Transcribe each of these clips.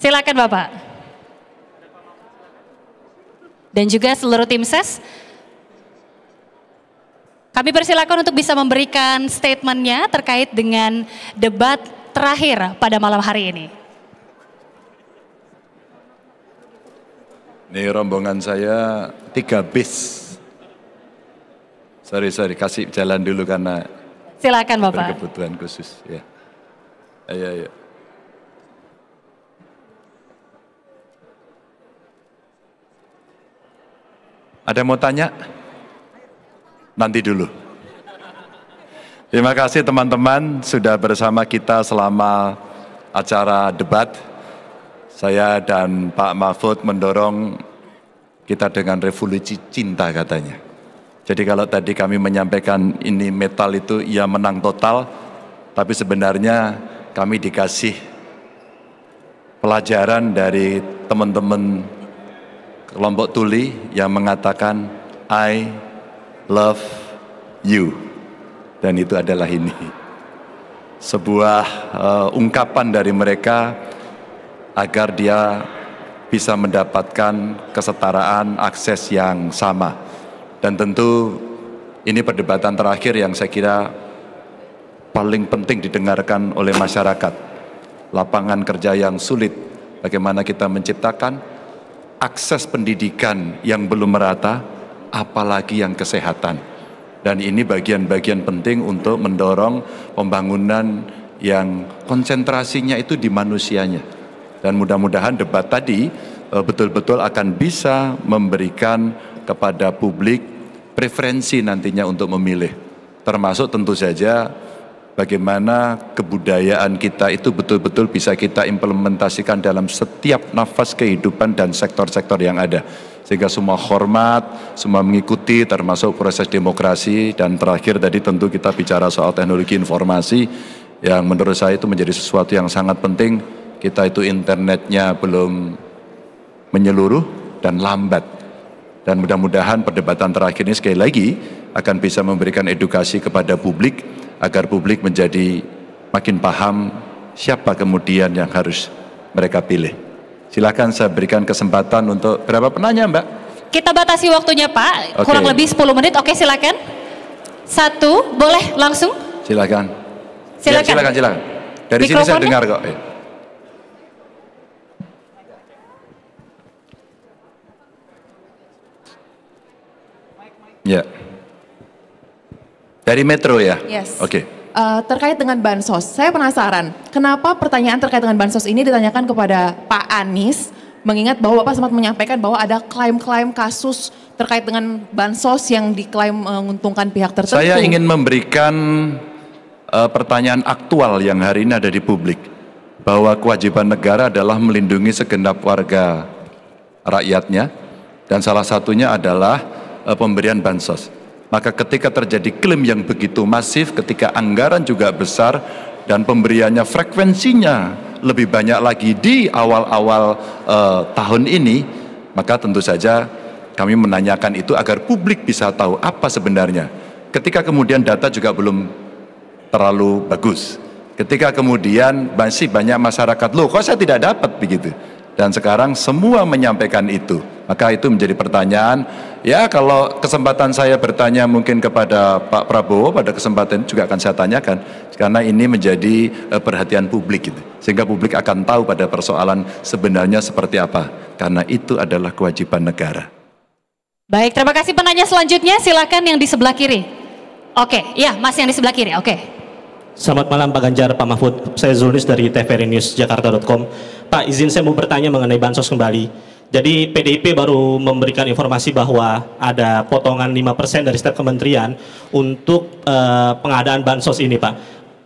Silakan Bapak. Dan juga seluruh tim ses. Kami persilakan untuk bisa memberikan statementnya terkait dengan debat terakhir pada malam hari ini. Ini rombongan saya 3 bis. Sorry, kasih jalan dulu karena silakan Bapak. Berkebutuhan khusus. Ya. Ayo. Ada mau tanya? Nanti dulu. Terima kasih teman-teman sudah bersama kita selama acara debat. Saya dan Pak Mahfud mendorong kita dengan revolusi cinta katanya. Jadi kalau tadi kami menyampaikan ini metal itu ya menang total, tapi sebenarnya kami dikasih pelajaran dari teman-teman kelompok tuli yang mengatakan I love you. Dan itu adalah ini. Sebuah ungkapan dari mereka agar dia bisa mendapatkan kesetaraan akses yang sama. Dan tentu ini perdebatan terakhir yang saya kira paling penting didengarkan oleh masyarakat. Lapangan kerja yang sulit, bagaimana kita menciptakan akses pendidikan yang belum merata, apalagi yang kesehatan. Dan ini bagian-bagian penting untuk mendorong pembangunan yang konsentrasinya itu di manusianya. Dan mudah-mudahan debat tadi betul-betul akan bisa memberikan kepada publik preferensi nantinya untuk memilih. Termasuk tentu saja bagaimana kebudayaan kita itu betul-betul bisa kita implementasikan dalam setiap nafas kehidupan dan sektor-sektor yang ada. Sehingga semua hormat, semua mengikuti termasuk proses demokrasi. Dan terakhir tadi tentu kita bicara soal teknologi informasi yang menurut saya itu menjadi sesuatu yang sangat penting. Kita itu internetnya belum menyeluruh dan lambat. Dan mudah-mudahan perdebatan terakhir ini sekali lagi akan bisa memberikan edukasi kepada publik agar publik menjadi makin paham siapa kemudian yang harus mereka pilih. Silakan saya berikan kesempatan untuk berapa penanya Mbak? Kita batasi waktunya Pak, kurang lebih 10 menit. Oke silakan. 1, boleh langsung? Silakan. Silakan. Ya, silakan. Dari sini saya dengar kok. Ya. Dari Metro ya? Yes. Oke. Terkait dengan bansos, saya penasaran, kenapa pertanyaan terkait dengan bansos ini ditanyakan kepada Pak Anies, mengingat bahwa Bapak sempat menyampaikan bahwa ada klaim-klaim kasus terkait dengan bansos yang diklaim menguntungkan pihak tertentu. Saya ingin memberikan pertanyaan aktual yang hari ini ada di publik, bahwa kewajiban negara adalah melindungi segenap warga rakyatnya, dan salah satunya adalah pemberian bansos. Maka ketika terjadi klaim yang begitu masif, ketika anggaran juga besar dan pemberiannya frekuensinya lebih banyak lagi di awal-awal tahun ini, maka tentu saja kami menanyakan itu agar publik bisa tahu apa sebenarnya. Ketika kemudian data juga belum terlalu bagus, ketika kemudian masih banyak masyarakat, loh kok saya tidak dapat begitu. Dan sekarang semua menyampaikan itu, maka itu menjadi pertanyaan. Ya kalau kesempatan saya bertanya mungkin kepada Pak Prabowo, pada kesempatan juga akan saya tanyakan, karena ini menjadi perhatian publik gitu. Sehingga publik akan tahu pada persoalan sebenarnya seperti apa, karena itu adalah kewajiban negara. Baik, terima kasih. Penanya selanjutnya silakan yang di sebelah kiri. Oke, ya Mas yang di sebelah kiri, oke. Selamat malam Pak Ganjar, Pak Mahfud. Saya Zulnis dari tvrinewsjakarta.com. Pak, izin saya mau bertanya mengenai bansos kembali. Jadi PDIP baru memberikan informasi bahwa ada potongan 5% dari setiap kementerian untuk pengadaan bansos ini Pak.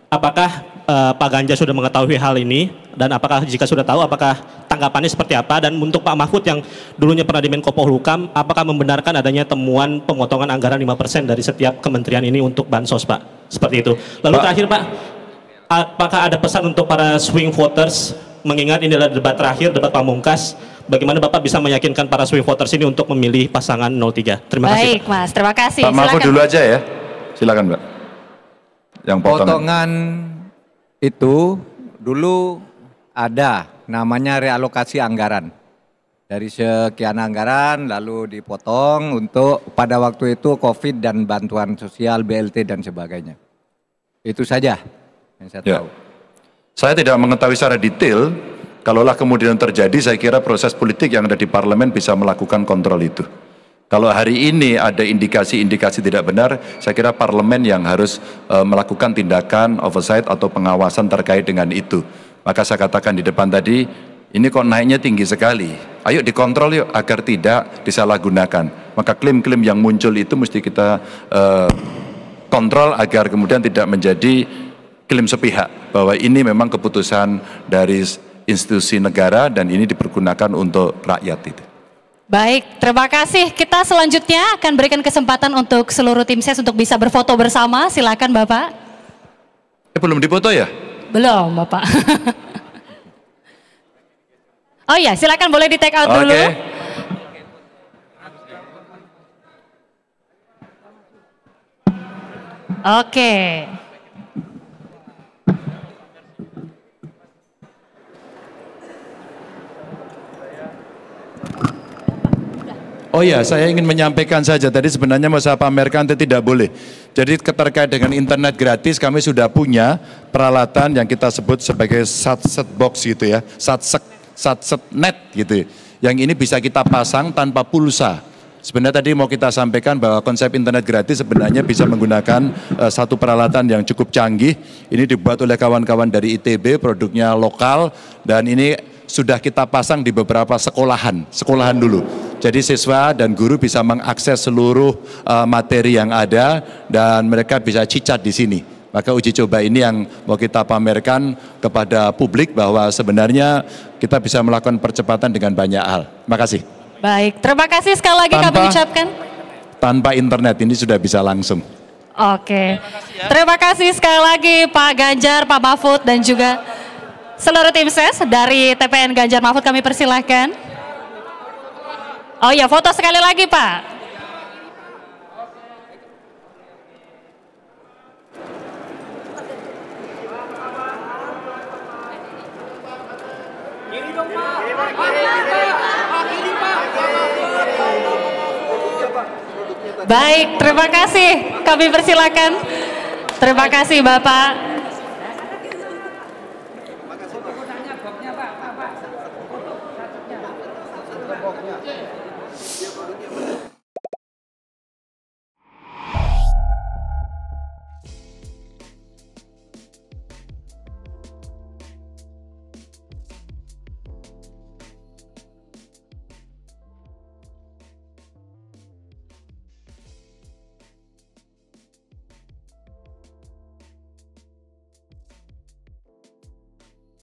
Apakah Pak Ganjar sudah mengetahui hal ini? Dan apakah jika sudah tahu, apakah tanggapannya seperti apa? Dan untuk Pak Mahfud yang dulunya pernah di Menko Polhukam, apakah membenarkan adanya temuan pemotongan anggaran 5% dari setiap kementerian ini untuk bansos Pak? Seperti itu. Lalu terakhir Pak, apakah ada pesan untuk para swing voters, mengingat ini adalah debat terakhir, debat pamungkas, bagaimana Bapak bisa meyakinkan para swing voters ini untuk memilih pasangan 03? Terima kasih. Baik Mas, terima kasih. Pak Mahfud dulu aja ya, silakan Mbak. Yang potongan itu dulu ada namanya realokasi anggaran. Dari sekian anggaran lalu dipotong untuk pada waktu itu COVID dan bantuan sosial, BLT dan sebagainya. Itu saja yang saya tahu. Saya tidak mengetahui secara detail, kalaulah kemudian terjadi, saya kira proses politik yang ada di parlemen bisa melakukan kontrol itu. Kalau hari ini ada indikasi-indikasi tidak benar, saya kira parlemen yang harus melakukan tindakan oversight atau pengawasan terkait dengan itu. Maka saya katakan di depan tadi, ini kok naiknya tinggi sekali. Ayo dikontrol yuk agar tidak disalahgunakan. Maka klaim-klaim yang muncul itu mesti kita kontrol agar kemudian tidak menjadi klaim sepihak bahwa ini memang keputusan dari institusi negara dan ini dipergunakan untuk rakyat itu. Baik, terima kasih. Kita selanjutnya akan berikan kesempatan untuk seluruh tim ses untuk bisa berfoto bersama. Silakan Bapak. Belum dipoto ya? Belum Bapak. Oh ya, silakan boleh di take out dulu. Oke. Oh ya, saya ingin menyampaikan saja, tadi sebenarnya mau saya pamerkan tapi tidak boleh. Jadi terkait dengan internet gratis, kami sudah punya peralatan yang kita sebut sebagai satset box gitu ya, satset net gitu. Yang ini bisa kita pasang tanpa pulsa. Sebenarnya tadi mau kita sampaikan bahwa konsep internet gratis sebenarnya bisa menggunakan satu peralatan yang cukup canggih. Ini dibuat oleh kawan-kawan dari ITB, produknya lokal, dan ini sudah kita pasang di beberapa sekolahan dulu. Jadi siswa dan guru bisa mengakses seluruh materi yang ada dan mereka bisa cicat di sini. Maka uji coba ini yang mau kita pamerkan kepada publik bahwa sebenarnya kita bisa melakukan percepatan dengan banyak hal. Terima kasih. Baik, terima kasih sekali lagi kami ucapkan. Tanpa internet ini sudah bisa langsung. Oke, terima kasih sekali lagi Pak Ganjar, Pak Mahfud dan juga seluruh tim ses dari TPN Ganjar Mahfud, kami persilahkan. Oh ya, foto sekali lagi Pak. Baik, terima kasih. Kami persilakan. Terima kasih Bapak.